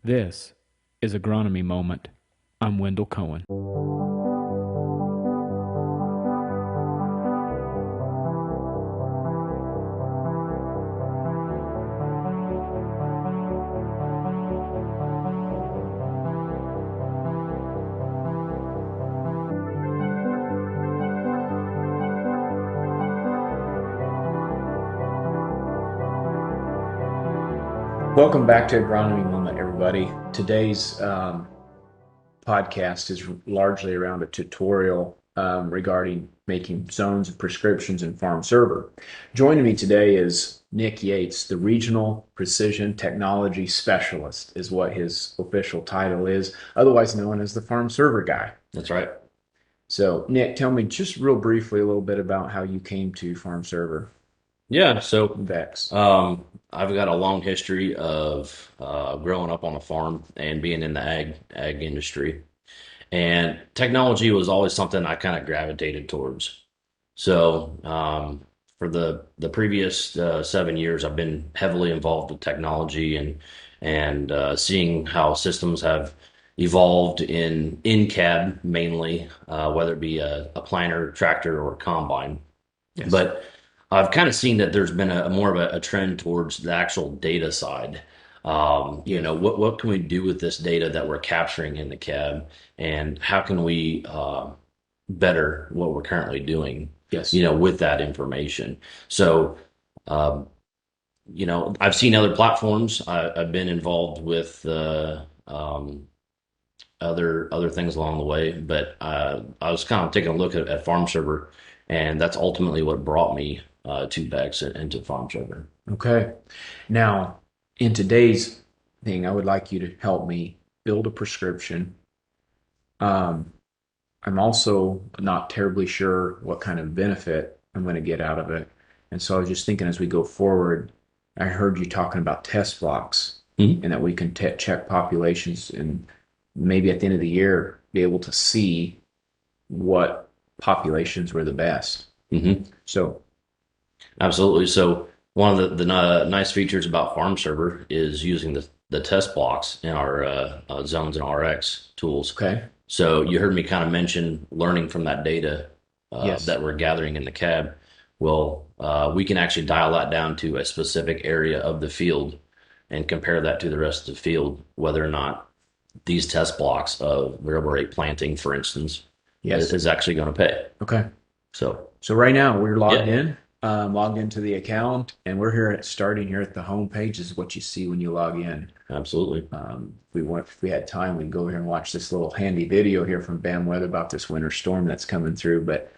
This is Agronomy Moment. I'm Wendell Cohen. Welcome back to Agronomy Moment, everybody. Today's podcast is largely around a tutorial regarding making zones and prescriptions in FARMserver. Joining me today is Nick Yates, the Regional Precision Technology Specialist, is what his official title is, otherwise known as the FARMserver guy. That's right. So, Nick, tell me just real briefly a little bit about how you came to FARMserver Yeah, so Vex. I've got a long history of growing up on a farm and being in the ag industry. And technology was always something I kind of gravitated towards. So for the previous 7 years, I've been heavily involved with technology and seeing how systems have evolved in cab mainly, whether it be a planter, tractor, or a combine. Yes. But I've kind of seen that there's been a more of a trend towards the actual data side. Yes. What can we do with this data that we're capturing in the cab, and how can we better what we're currently doing, Yes. with that information? So, um, I've seen other platforms. I've been involved with other things along the way, but I was kind of taking a look at FarmServer, and that's ultimately what brought me to Bex and to FarmServer. Okay. Now, in today's thing, I would like you to help me build a prescription. Um, I'm also not terribly sure what kind of benefit I'm going to get out of it. And so I was just thinking as we go forward, I heard you talking about test blocks Hmm. and that we can check populations and maybe at the end of the year be able to see what populations were the best. Hmm. So, Absolutely. So one of the nice features about FarmServer is using the test blocks in our zones and RX tools. okay. So you heard me kind of mention learning from that data Yes. that we're gathering in the cab. Well, we can actually dial that down to a specific area of the field and compare that to the rest of the field, whether or not these test blocks of variable rate planting, for instance, Yes. is actually going to pay. Okay. So, So right now we're yeah, logged into the account, and we're here starting here at the home page. This is what you see when you log in. absolutely. If we had time, we'd go here and watch this little handy video here from Bam Weather about this winter storm that's coming through. But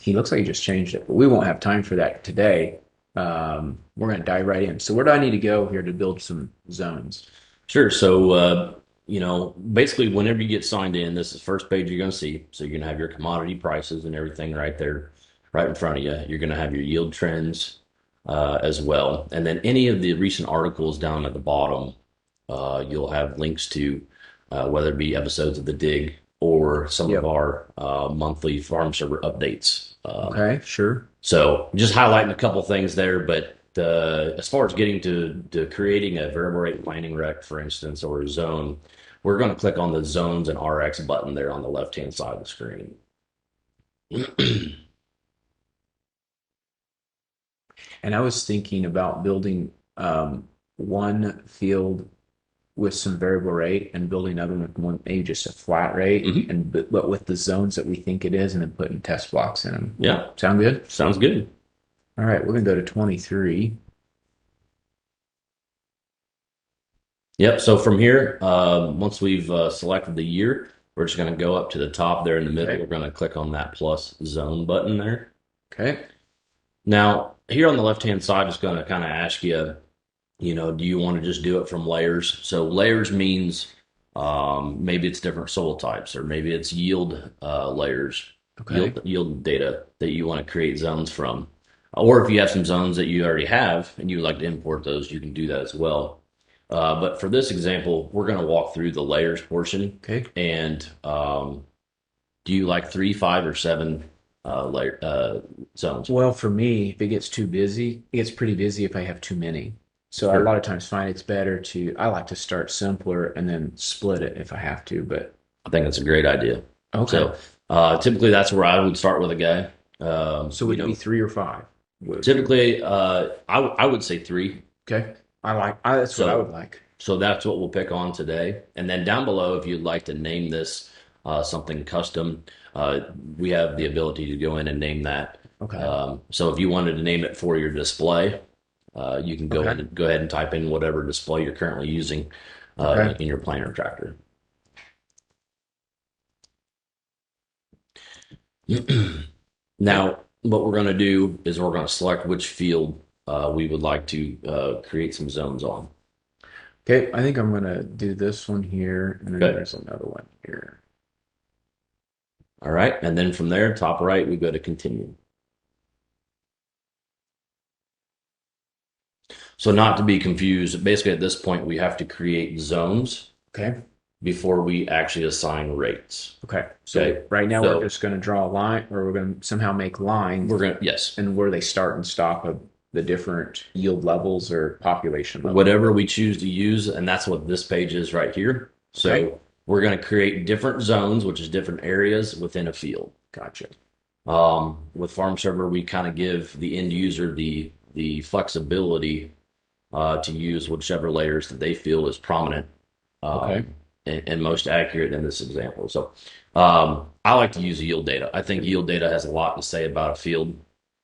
he looks like he just changed it, but we won't have time for that today. We're going to dive right in. So where do I need to go here to build some zones? Sure. So, basically, whenever you get signed in, this is the first page you're going to see. So, you're going to have your commodity prices and everything right there, right in front of you. You're going to have your yield trends as well. And then any of the recent articles down at the bottom, you'll have links to whether it be episodes of The Dig or some of Yep. our monthly farm server updates. Okay. Sure. So just highlighting a couple things there, but as far as getting to creating a variable rate planning rec, for instance, or a zone, we're going to click on the zones and RX button there on the left-hand side of the screen. And I was thinking about building one field with some variable rate and building another one with one, maybe just a flat rate, Hmm. and but with the zones that we think it is, and then putting test blocks in them. Yeah, Sound good? sounds good. All right, we're gonna go to 23. Yep. So from here, once we've selected the year, we're just going to go up to the top there in the middle. Okay. We're going to click on that plus zone button there. Okay. Now, here on the left-hand side, it's going to kind of ask you, do you want to just do it from layers? So layers means maybe it's different soil types, or maybe it's yield layers, Okay. yield data that you want to create zones from. Or if you have some zones that you already have and you would like to import those, you can do that as well. But for this example, we're going to walk through the layers portion. Okay. And do you like three, five, or seven zones? Well, for me, if it gets too busy, it gets pretty busy if I have too many. So I a Sure. lot of times find it's better I like to start simpler and then split it if I have to. But I think that's a great idea. okay. So typically that's where I would start with a guy. So You would it be know, 3 or 5? Would be typically I would say three. okay. That's what I would So like. so that's what we'll pick on today. And then down below, if you'd like to name this something custom, uh, we have the ability to go in and name that. Okay. So if you wanted to name it for your display, you can Okay. go ahead and type in whatever display you're currently using Okay. in your planter tractor. Now, what we're going to do is we're going to select which field we would like to create some zones on. Okay. I think I'm gonna do this one here, and then Okay. there's another one here. All right. And then from there, top right, we go to continue. So not to be confused, basically at this point, we have to create zones Okay. before we actually assign rates. Okay. So Okay. right now So we're just gonna draw a line, or we're gonna somehow make lines, we're going to, yes, and where they start and stop of the different yield levels or population levels. whatever we choose to use. And that's what this page is right here. So Okay. we're going to create different zones, which is different areas within a field. Gotcha. With FARMserver, we kind of give the end user the flexibility to use whichever layers that they feel is prominent Okay. and most accurate in this example. So I like to use yield data. I think yield data has a lot to say about a field,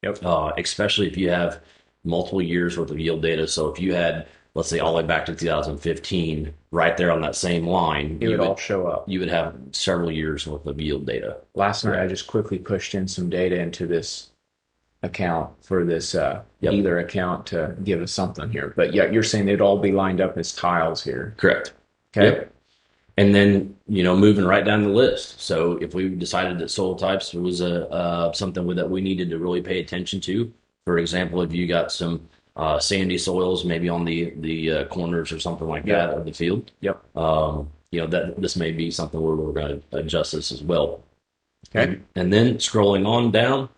Yep. especially if you have multiple years worth of yield data. So if you had, let's say, all the way back to 2015, right there on that same line, It would all show up. you would have several years worth of yield data. Last night I just quickly pushed in some data into this account for this Yep. dealer account to give us something here. But yeah, you're saying they'd all be lined up as tiles here. Correct. Okay. Yep. And then, moving right down the list. So if we decided that soil types was something that we needed to really pay attention to, for example, if you got some sandy soils, maybe on the corners or something like Yep. that of the field, Yep. that this may be something where we're going to adjust this as well. Okay. And then scrolling on down,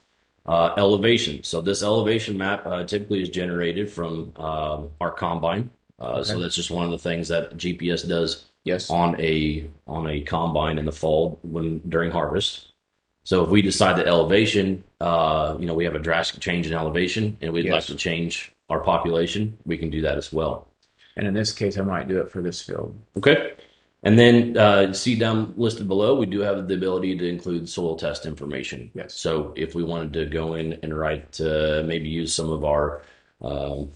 elevation. So this elevation map typically is generated from our combine. So Okay. that's just one of the things that GPS does Yes. on a combine in the fall when during harvest. So if we decide that elevation, we have a drastic change in elevation, and we'd like Yes. to change our population, we can do that as well. And in this case, I might do it for this field. Okay. And then see down listed below, we do have the ability to include soil test information. Yes. So if we wanted to go in and write, maybe use some of our um,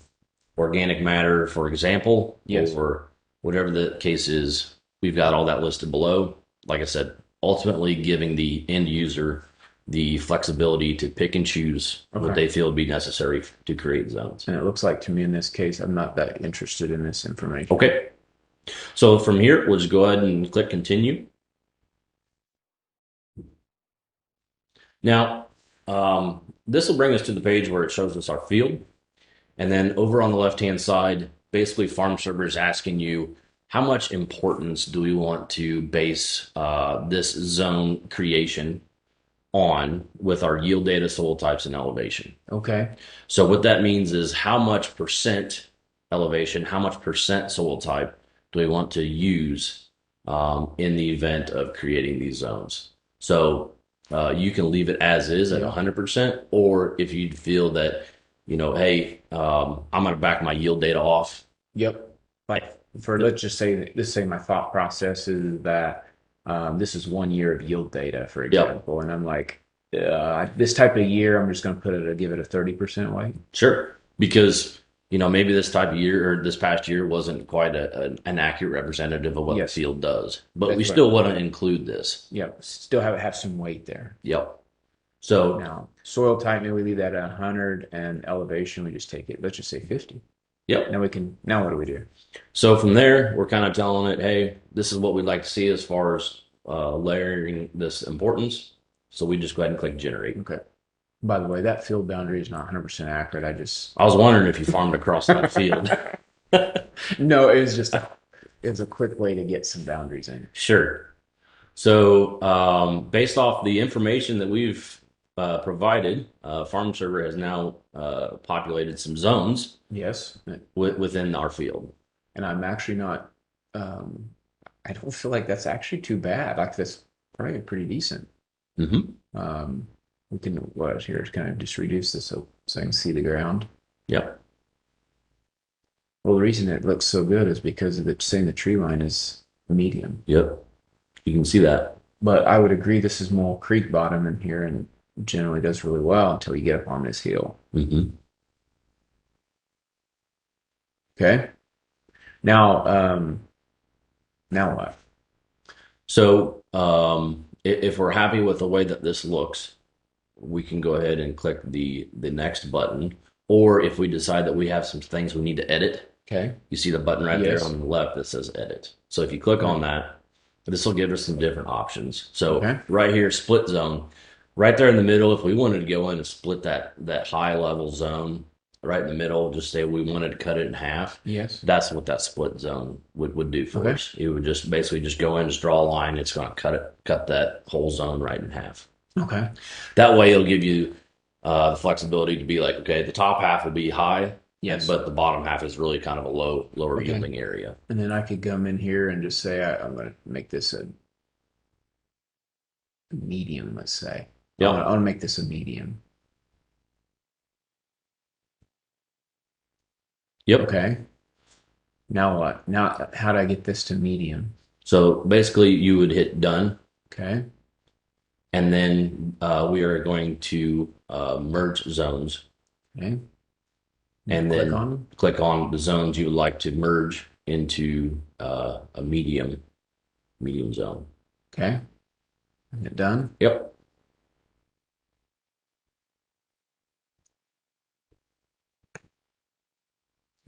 organic matter, for example, Yes. or whatever the case is, we've got all that listed below. Like I said, ultimately giving the end user the flexibility to pick and choose what Okay. they feel would be necessary to create zones. And it looks like to me in this case, I'm not that interested in this information. Okay. So from here, we'll just go ahead and click continue. Now, this will bring us to the page where it shows us our field. And then over on the left-hand side, basically FARMserver is asking you, how much importance do we want to base this zone creation on with our yield data, soil types, and elevation? Okay. So what that means is how much percent elevation, how much percent soil type do we want to use in the event of creating these zones? So you can leave it as is at 100%, or if you feel that, hey, I'm going to back my yield data off. Yep. Like let's just say my thought process is that this is 1 year of yield data, for example, and I'm like, this type of year, I'm just going to give it a 30% weight. Sure, because maybe this type of year or this past year wasn't quite an accurate representative of what the field does, but we still want to include this. Yep. Still have some weight there. Yep. So now soil type, maybe we leave that at 100, and elevation, we just take it. Let's just say 50. Yep. Now what do we do? So from there, we're kind of telling it, hey, this is what we'd like to see as far as layering this importance. So we just go ahead and click generate. Okay. By the way, that field boundary is not 100% accurate. I was wondering if you farmed across that field. No, it was just it's a quick way to get some boundaries in. Sure. So based off the information that we've provided FARMserver has now populated some zones Yes. within our field. And I'm actually not, um, I don't feel like that's actually too bad. Like that's probably pretty decent. Hmm. Um, we can, what here, kind of just reduce this so I can see the ground. Yep. Well, the reason it looks so good is because of the saying the tree line is medium. Yep. You can see that. But I would agree this is more creek bottom in here and generally does really well until you get up on this hill. Hmm. Okay. Now, now what? So if we're happy with the way that this looks, we can go ahead and click the next button. Or if we decide that we have some things we need to edit, Okay. you see the button right there Yes. on the left that says edit. So if you click on that, this will give us some different options. So Okay. right here, split zone, right there in the middle, if we wanted to go in and split that high level zone right in the middle, just say we wanted to cut it in half. Yes. That's what that split zone would do for Okay. us. It would just basically just go in, just draw a line. It's going to cut that whole zone right in half. Okay. That way, it'll give you the flexibility to be like, okay, the top half will be high, Yes. but the bottom half is really kind of a lower Okay. yielding area. And then I could come in here and just say I'm going to make this a medium, let's say. Yeah. I want to make this a medium. Yep. Okay. Now what? Now, how do I get this to medium? So basically, you would hit done, Okay. and then we are going to merge zones, Okay. and Click then on them. click on the zones you would like to merge into a medium zone. Okay. And hit done. Yep.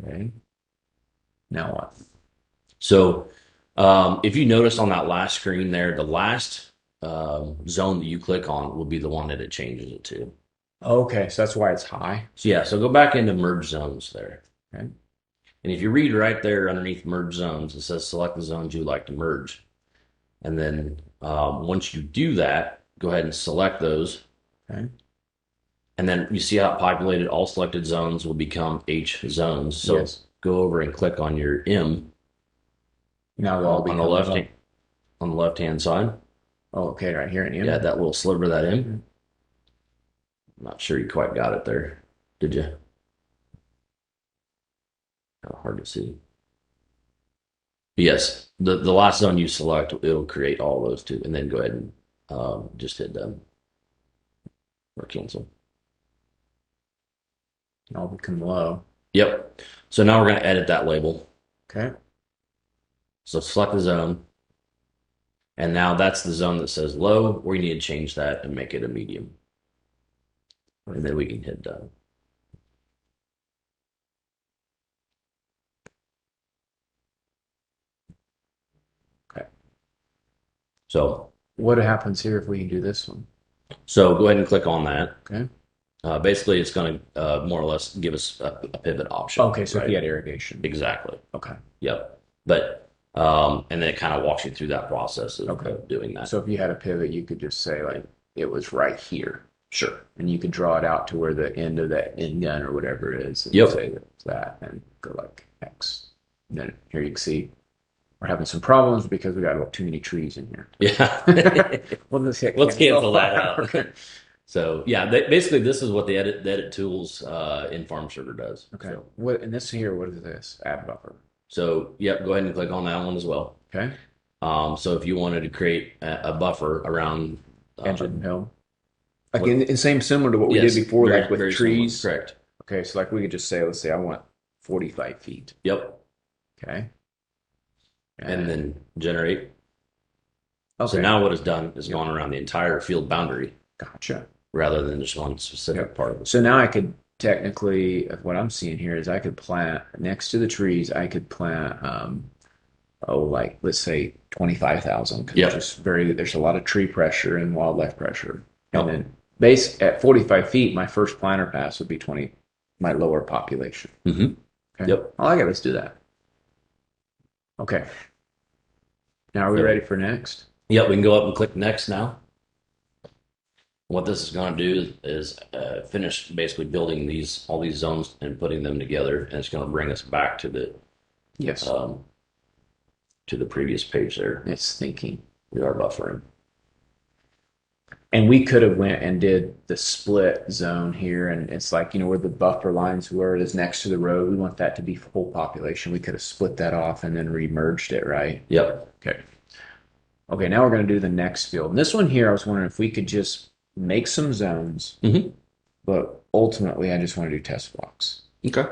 Okay. Now what? So if you notice on that last screen there, the last zone that you click on will be the one that it changes it to. Okay, so that's why it's high. So yeah, so go back into merge zones there. Okay. And if you read right there underneath merge zones, it says select the zones you would like to merge. And then once you do that, go ahead and select those. Okay. And then you see how it populated all selected zones will become H zones. So Yes. go over and click on your M Now they'll all on the left hand side. Oh, okay, right here in the Yeah, that little sliver of that M. I'm not sure you quite got it there, did you? Hard to see. Yes, the last zone you select, it'll create all those two, and then go ahead and just hit done or cancel. All become low. Yep. So now we're going to edit that label. Okay. So select the zone, and now that's the zone that says low. We need to change that and make it a medium, and then we can hit done. Okay. So What happens here if we do this one? So go ahead and click on that. Okay. Basically, it's going to more or less give us a pivot option. Okay, so if right? you had irrigation. Exactly. Okay. Yep. But and then it kind of walks you through that process of doing that. So if you had a pivot, you could just say like it was right here. Sure. And you could draw it out to where the end of that end gun or whatever it is. And Yep. say that's that and go like X. And then here you can see we're having some problems because we got too many trees in here. Yeah. Well, let's cancel that out. Okay. So yeah, basically this is what the edit tools in FARMserver does. Okay. So, What and this here, what is this? Add buffer. so yep, go ahead and click on that one as well. Okay. So if you wanted to create a buffer around Engine hill. Like in the same similar to what we yes, did before, very- like with very trees. similar. Correct. Okay, so like we could just say, let's say I want 45 feet. Yep. Okay. And then generate. okay. So now what it's done is gone around the entire field boundary Gotcha. rather than just one specific part of it. So now I could technically, what I'm seeing here is I could plant next to the trees, I could plant, like let's say 25,000 because Yep. there's a lot of tree pressure and wildlife pressure. Yep. And then at 45 feet, my first planter pass would be 20, my lower population. Mm-hmm. Okay. Yep. I like it. Let's do that. Okay. Now are we Yep. ready for next? Yep, we can go up and click next now. what this is going to do is finish basically building all these zones and putting them together, and it's going to bring us back Yes, um, to the previous page there. it's thinking. We are buffering. And we could have went and did the split zone here, and it's like, where the buffer lines were is next to the road. We want that to be full population. We could have split that off and then re-merged it, right? Yep. Okay. Okay, now we're going to do the next field. And this one here, I was wondering if we could just make some zones, Hmm. but ultimately I just want to do test blocks. Okay.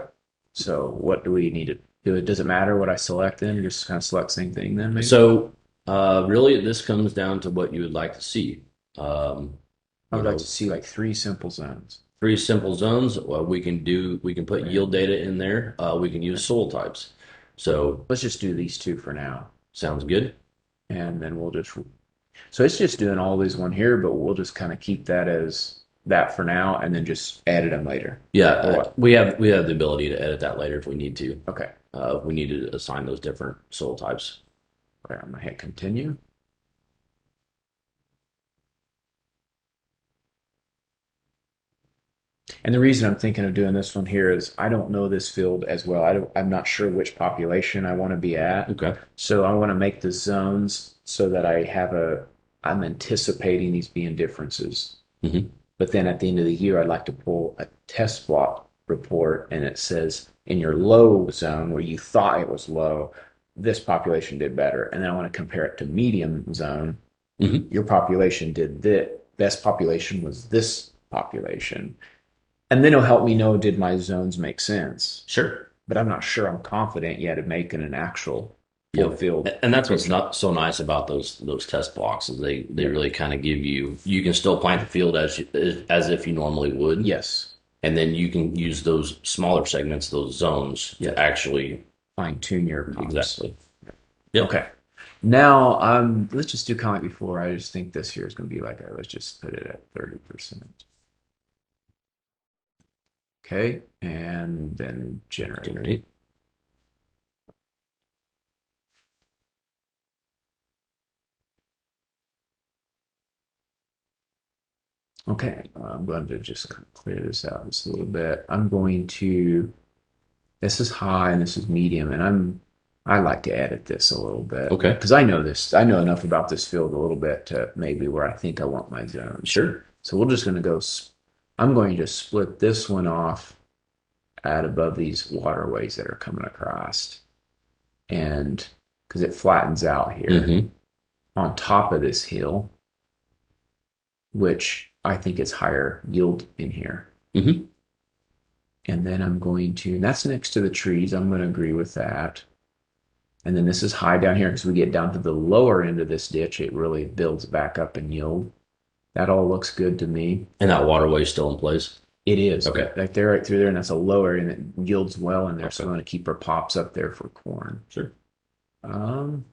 So what do we need to do? It doesn't matter what I select then, just kind of select same thing then maybe? So really, this comes down to what you would like to see. I You would like know, to see like 3 simple zones. three simple zones. We can put yield data in there. We can use soil types. So Let's just do these 2 for now. sounds good. And then we'll just, so it's just doing all these one here, but we'll just kind of keep that as that for now and then just edit them later. Yeah, Or what? we have the ability to edit that later if we need to. Okay. If we need to assign those different soil types. Okay, I'm gonna hit continue. And the reason I'm thinking of doing this one here is I don't know this field as well. I'm not sure which population I want to be at. Okay. So I want to make the zones so that I'm anticipating these being differences. Hmm. But then at the end of the year, I'd like to pull a test block report and it says in your low zone where you thought it was low, this population did better. And then I want to compare it to medium zone. Hmm. Your population did this. Best population was this population. And then it'll help me know, did my zones make sense? Sure. But I'm not sure I'm confident yet of making an actual full Yeah. field. And that's what's not so nice about those test blocks is they really kind of give you can still plant the field as if you normally would. Yes. And then you can use those smaller segments, those zones, Yeah. to actually Fine tune your pops. exactly. Yep. Okay. Now, let's just do kind of like before. I just think this here is going to be like, let's just put it at 30%. Okay. And then generate. Generate. Okay. I'm going to just clear this out just a little bit. I'm going to, this is high and this is medium, and I like to edit this a little bit. Okay. Because I know this, I know enough about this field a little bit to maybe where I think I want my zones. Sure. So we're just going to go, I'm going to split this one off at above these waterways that are coming across. And because it flattens out here Hmm. on top of this hill, which I think is higher yield in here. Hmm. And then I'm going to, and that's next to the trees. I'm going to agree with that. And then this is high down here because we get down to the lower end of this ditch, it really builds back up in yield. That all looks good to me. And that waterway is still in place. It is. Okay. Like they're right through there, and that's a lower, and it yields well in there. So Okay. I'm going to keep our pops up there for corn. Sure. Um,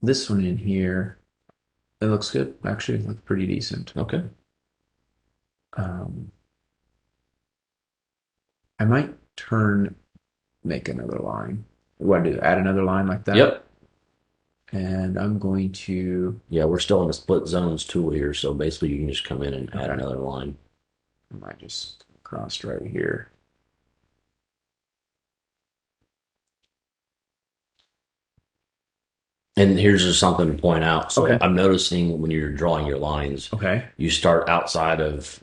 this one in here, it looks good. Actually, it looks pretty decent. Okay. Um, I might make another line. What do I do? Add another line like that? Yep. And I'm going to, Yeah, we're still in the split zones tool here, so basically you can just come in and add Okay. another line. I might just cross right here. And here's just something to point out. So Okay. I'm noticing when you're drawing your lines, Okay. you start outside of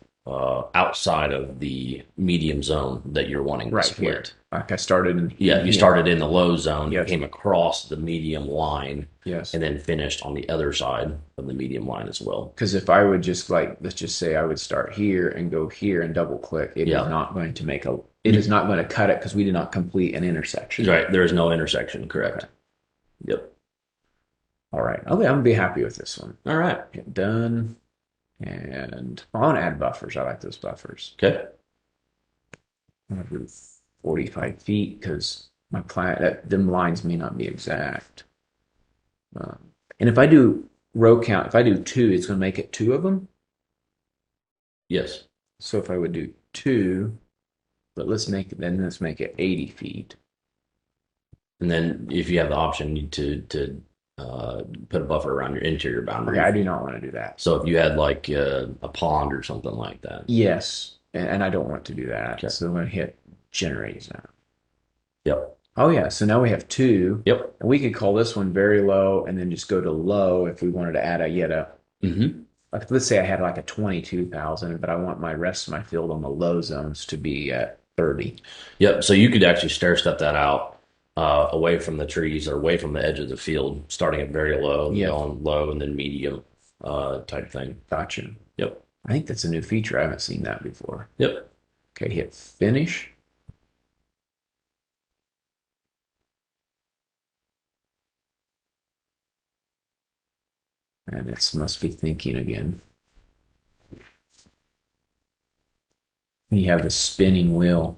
the medium zone that you're wanting to Right split. here. Like I started in Yeah, you started in the low zone, Yes. came across the medium line, Yes. and then finished on the other side of the medium line as well. Because if I would just like, let's just say I would start here and go here and double click, it Yeah. is not going to it is not going to cut it because we did not complete an intersection. Right, there is no intersection, correct? Okay. Yep. All right. Okay, I'm gonna be happy with this one. All right. Hit done. And I want to add buffers. I like those buffers. Okay. I'm gonna do 45 feet because my them lines may not be exact. And if I do row count, if I do 2, it's going to make it 2 of them. Yes. So if I would do 2, but let's make it 80 feet. And then if you have the option to put a buffer around your interior Okay, I boundary. do not want to do that. So if you had like a pond or something like that. Yes, and I don't want to do that. Okay. So I'm going to hit generate now. Yep. Oh yeah, so now we have two, Yep. and we could call this one very low, and then just go to low if we wanted to add a yet a Hmm. like let's say I had like a 22,000, but I want my rest of my field on the low zones to be at 30. Yep. So you could actually stair step that out away from the trees or away from the edge of the field, starting at very low, and Yep, going low and then medium type thing. gotcha. Yep. I think that's a new feature. I haven't seen that before. Yep. Okay, hit finish. And it must be thinking again. And you have the spinning wheel.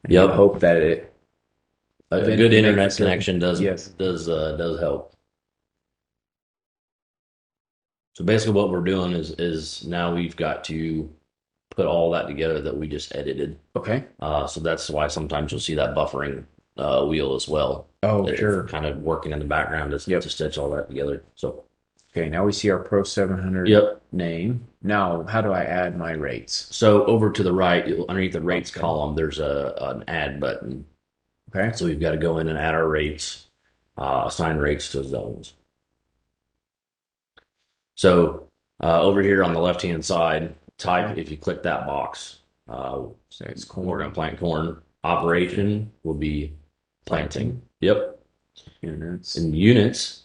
And you Yep. hope that it A good eventually makes a internet circle. connection does Yes. does help. So basically, what we're doing is now we've got to put all that together that we just edited. Okay. So that's why sometimes you'll see that buffering wheel as well. Oh, It's sure. kind of working in the background Yep. to stitch all that together. So, Okay, now we see our Pro 700 yep. name. Now, how do I add my rates? So over to the right, underneath the rates Okay. column, there's an add button. Okay. So we've got to go in and add our rates, assign rates to zones. So over here on the left-hand side, type, Okay. if you click that box, So it's we're going corn to plant corn. Operation will be planting. planting Yep. units. In units,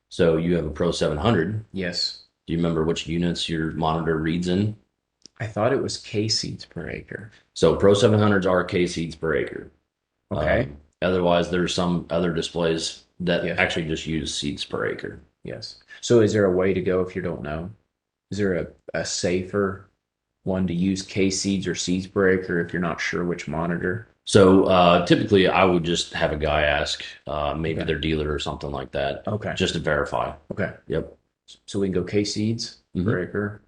so you have a Pro 700. Yes. Do you remember which units your monitor reads in? I thought it was K seeds per acre. So Pro 700s are K seeds per acre. Okay. Otherwise, there's some other displays that Yes. actually just use seeds per acre. Yes. So is there a way to go if you don't know? Is there a safer one to use K seeds or seeds per acre if you're not sure which monitor? So typically, I would just have a guy ask, maybe Okay. their dealer or something like that, Okay. just to verify. Okay. Yep. So we can go K seeds per Mhm. acre.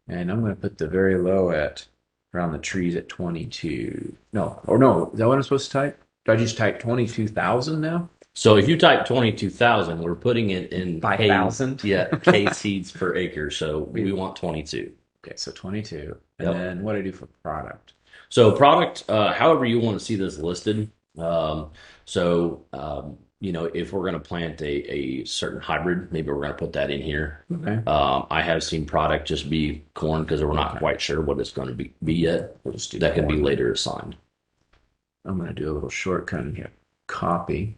And I'm going to put the very low at around the trees at 22. No, or no, is that what I'm supposed to type? Do I just type 22,000 now? So if you type 22,000, we're putting it in K, 5,000? yeah, K seeds per acre. So we want 22. Okay, so 22. And Yep. then what do I do for product? So product, however you want to see this listed. Um, if we're going to plant a certain hybrid, maybe we're going to put that in here. Okay. I have seen product just be corn because we're not Okay. quite sure what it's going to be yet. We'll just do That can be corn. later assigned. I'm going to do a little shortcut and hit copy.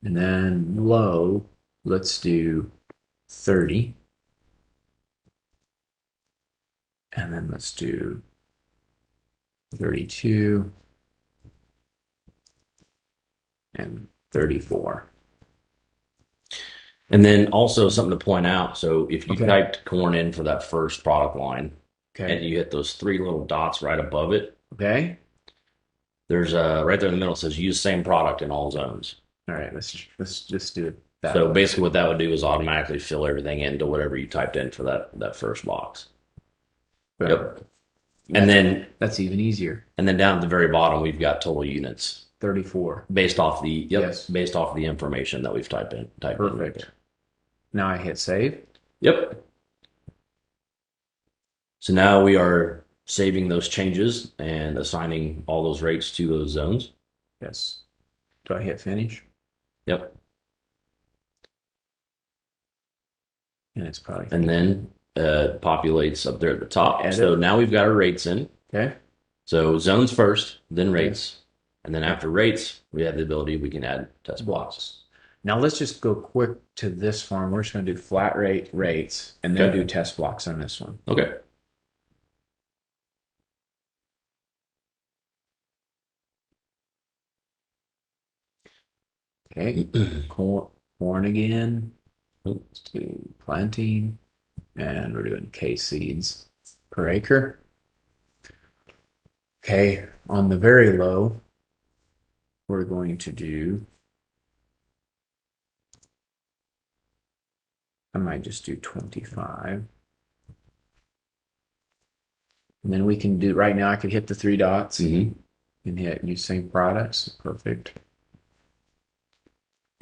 And then low, let's do 30. And then let's do 32 and 34. And then also something to point out. So if you Okay. typed corn in for that first product line and Okay. you hit those three little dots right above it, Okay. there's right there in the middle says use same product in all zones. All right. Let's just do it that So way. basically what that would do is automatically fill everything into whatever you typed in for that first box. Yep. And then That's even easier. down at the very bottom we've got total units 34. based off the Yes. based off the information that we've typed in. Perfect. Now I hit save. Yep. So now we are saving those changes and assigning all those rates to those zones. Yes. Do I hit finish? Yep. And it's probably And then populates up there at the top. Edit. So now we've got our rates in. okay. So zones first, then rates. And then after rates, we have the ability we can add test blocks. Now let's just go quick to this farm. We're just going to do flat rate rates and then Okay. do test blocks on this one. Okay. Okay. Corn again. Let's do planting. And we're doing K seeds per acre. Okay. On the very low, we're going to do, I might just do 25. And then we can do, right now I could hit the three dots Mhm. and hit use same products. Perfect.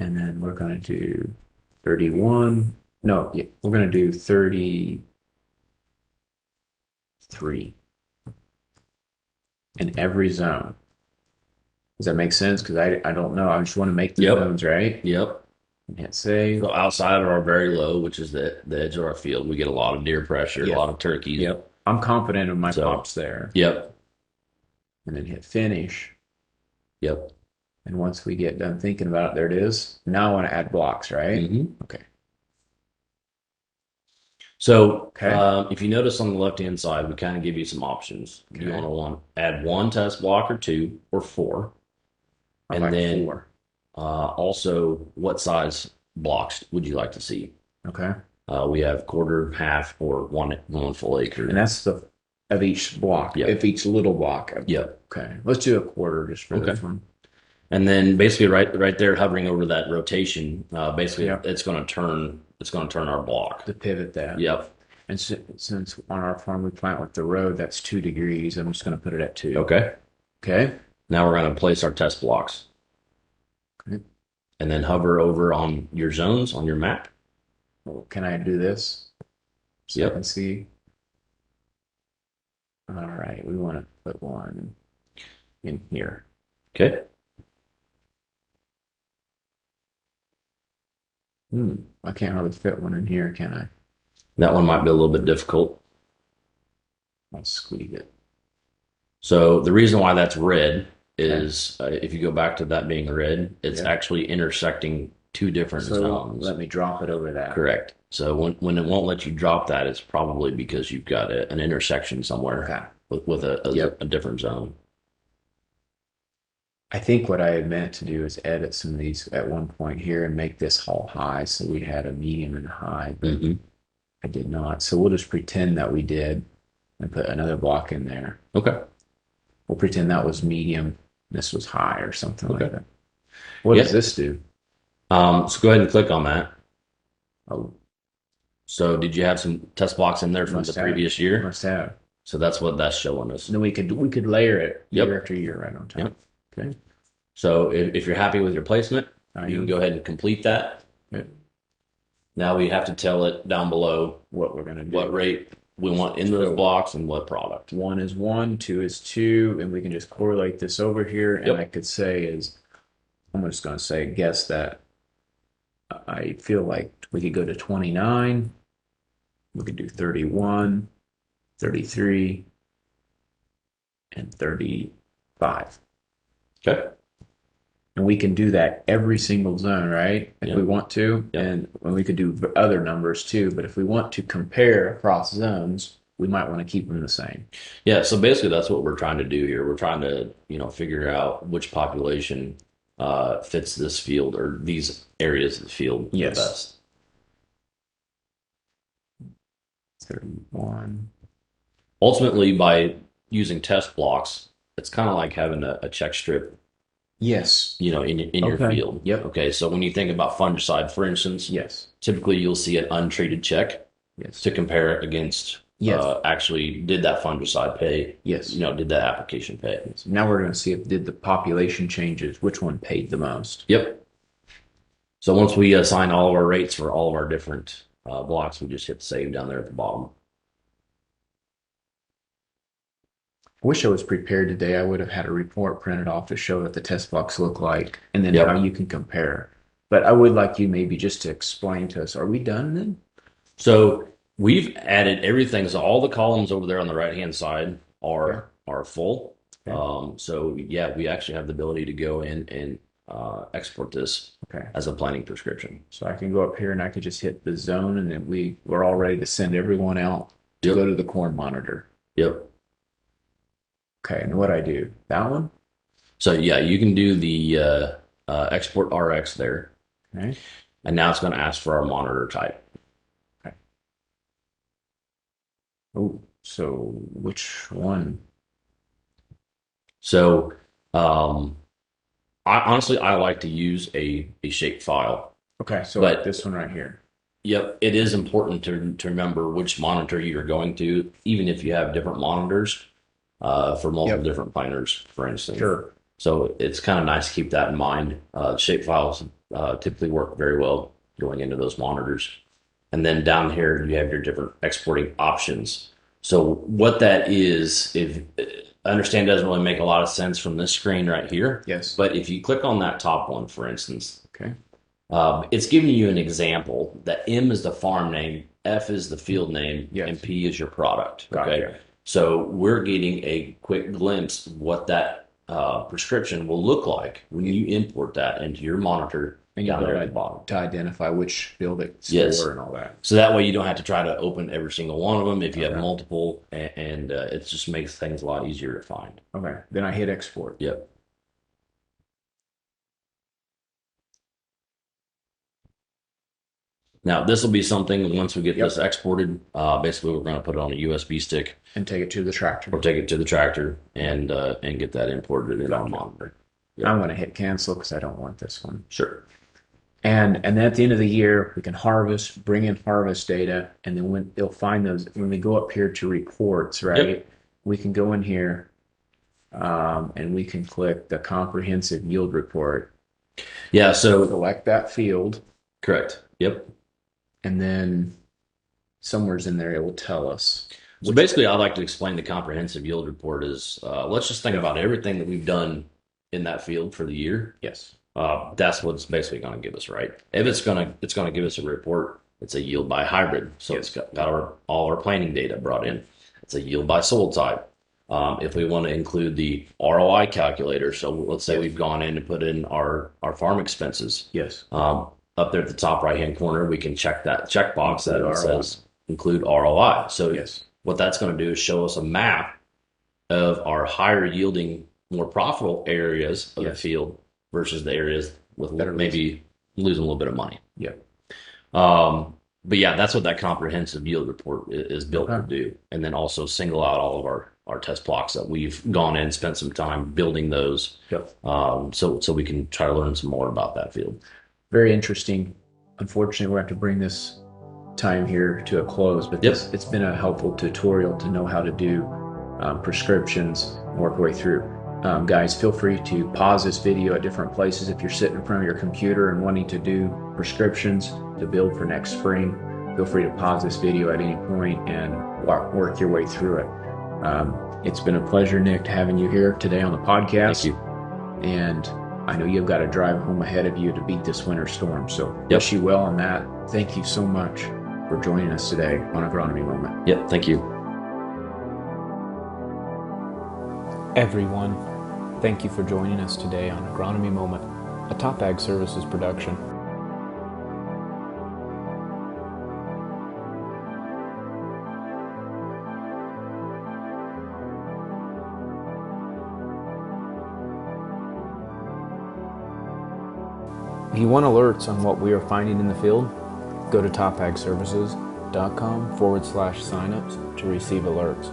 And then we're going to do 31. No, yeah, we're going to do 33 in every zone. Does that make sense? Because I don't know. I just want to make the Yep. zones right. Yep. Hit save. So outside of our very low, which is the edge of our field, we get a lot of deer pressure, a Yep. lot of turkeys. Yep. I'm confident in my So, pops there. yep. And then hit finish. Yep. And once we get done thinking about it, there it is. Now I want to add blocks, right? Okay. So, Okay. if you notice on the left-hand side, we kind of give you some options. You Okay. want to add one test block or two or four. I And like then 4. Also, what size blocks would you like to see? Okay. We have quarter, half, or one full acre. And that's the of each block, Yep. if each little block. Yep. Okay. Let's do a quarter just for this Okay. one. And then basically right there, hovering over that rotation, basically Yep. it's going to turn our block. To pivot that. Yep. And since on our farm we plant with the road, that's 2 degrees. I'm just going to put it at 2. Okay. Okay. Now we're going to place our test blocks. Okay. And then hover over on your zones on your map. Well, can I do this? So Yep. I can see. All right. We want to put one in here. Okay. I can't hardly fit one in here, can I? That one might be a little bit difficult. I'll squeeze it. So the reason why that's red is if you go back to that being red, it's Yeah. actually intersecting two different So zones. let me drop it over that. Correct. So when it won't let you drop that, it's probably because you've got an intersection somewhere Okay. with Yep. a different zone. I think what I had meant to do is edit some of these at one point here and make this all high so we had a medium and high, but Hmm. I did not. So we'll just pretend that we did and put another block in there. Okay. We'll pretend that was medium, this was high or something Okay. like that. What Yeah. does this do? So go ahead and click on that. Oh, So did you have some test blocks in there from Must the have. previous year? must have. So that's what that's showing us. And then we could layer it Yep. year after year right on top. Yep. Okay. So if you're happy with your placement, I you am. can go ahead and complete that. Yep. Now we have to tell it down below What we're gonna do. what rate we want in those blocks and what product. 1 is 1, 2 is 2, and we can just correlate this over here. And Yep. I could say I'm just going to say, guess that I feel like we could go to 29. We could do 31, 33, and 35. Okay. And we can do that every single zone, right? If Yep. we want to. Yep. And we could do other numbers too. But if we want to compare across zones, we might want to keep them the same. Yeah, so basically that's what we're trying to do here. We're trying to, figure out which population fits this field or these areas of the field Yes. the best. 31. Ultimately, by using test blocks, it's kind of like having a check strip, Yes. in your Okay. field. Yep. Okay, so when you think about fungicide, for instance, Yes. typically you'll see an untreated check Yes. to compare it against Yes. actually did that fungicide pay, Yes. did that application pay. So now we're going to see if did the population changes, which one paid the most. Yep. So once we assign all of our rates for all of our different blocks, we just hit save down there at the bottom. I wish I was prepared today. I would have had a report printed off to show what the test blocks look like and then Yep. how you can compare. But I would like you maybe just to explain to us, are we done then? So we've added everything. So all the columns over there on the right-hand side are full. Okay. So yeah, we actually have the ability to go in and export this Okay. as a planning prescription. So I can go up here and I could just hit the zone and then we're all ready to send everyone out to Yep. go to the corn monitor. Yep. Okay. And what I do? That one? So yeah, you can do the export RX there, Okay. and now it's going to ask for our monitor type. Oh, so which one? So I like to use a shape file. Okay. So But- like this one right here. Yep, it is important to remember which monitor you're going to, even if you have different monitors for multiple Yep. different planters, for instance. Sure. So it's kind of nice to keep that in mind. Shape files typically work very well going into those monitors. And then down here, you have your different exporting options. So what that is, if I understand doesn't really make a lot of sense from this screen right here. Yes. But if you click on that top one, for instance, Okay. it's giving you an example that M is the farm name, F is the field name, Yes. and P is your product. Gotcha. Okay. So we're getting a quick glimpse of what that prescription will look like when you import that into your monitor And you down there go at the bottom. to identify which field it's Yes. for and all that. So that way you don't have to try to open every single one of them if you have Okay. multiple, and it just makes things a lot easier to find. Okay. Then I hit export. Yep. Now this will be something once we get Yep. this exported. Basically, we're going to put it on a USB stick And take it to the tractor. or take it to the tractor and get that imported in our Gotcha. monitor. I'm going to hit cancel because I don't want this one. Sure. And then at the end of the year, we can harvest, bring in harvest data, and then when they'll find those, when we go up here to reports, right? Yep. We can go in here, and we can click the comprehensive yield report, Yeah. So select that field, correct. Yep. and then somewhere's in there it will tell us. So basically, I'd like to explain the comprehensive yield report is let's just think about everything that we've done in that field for the year. Yes. That's what it's basically going to give us, right? If it's going to give us a report. It's a yield by hybrid, so Yes. it's got all our planting data brought in. It's a yield by soil type. If we want to include the ROI calculator, so let's say we've gone in and put in our farm expenses. Yes. Up there at the top right hand corner, we can check that checkbox that Include ROI. says include ROI. So Yes. what that's going to do is show us a map of our higher yielding, more profitable areas of the Yes. field versus the areas with That are maybe losing a little bit of money. Yeah. But yeah, that's what that comprehensive yield report is built to Okay. do. And then also single out all of our test blocks that we've gone in, spent some time building those. Yep. So we can try to learn some more about that field. Very interesting. Unfortunately, we have to bring this time here to a close, but Yep. it's been a helpful tutorial to know how to do prescriptions and work our way through. Guys, feel free to pause this video at different places if you're sitting in front of your computer and wanting to do prescriptions to build for next spring. Feel free to pause this video at any point and work your way through it. It's been a pleasure, Nick, having you here today on the podcast. Thank you. And I know you've got a drive home ahead of you to beat this winter storm. So wish you well on that. Thank you so much for joining us today on Agronomy Moment. Yep. Thank you. Everyone, thank you for joining us today on Agronomy Moment, a Top Ag Services production. If you want alerts on what we are finding in the field, go to topagservices.com/signups to receive alerts,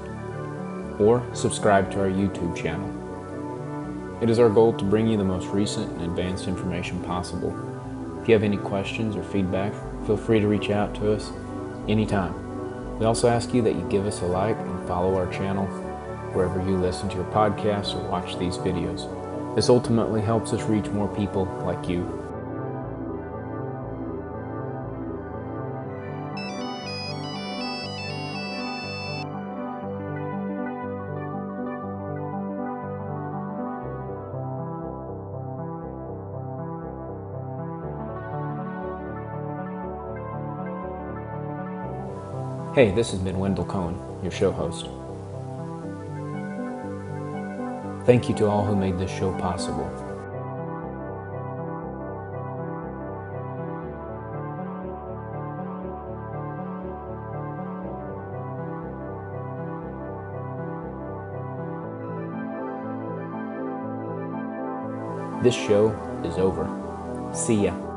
or subscribe to our YouTube channel. It is our goal to bring you the most recent and advanced information possible. If you have any questions or feedback, feel free to reach out to us anytime. We also ask you that you give us a like and follow our channel wherever you listen to your podcasts or watch these videos. This ultimately helps us reach more people like you. Hey, this has been Wendell Cohen, your show host. Thank you to all who made this show possible. This show is over. See ya.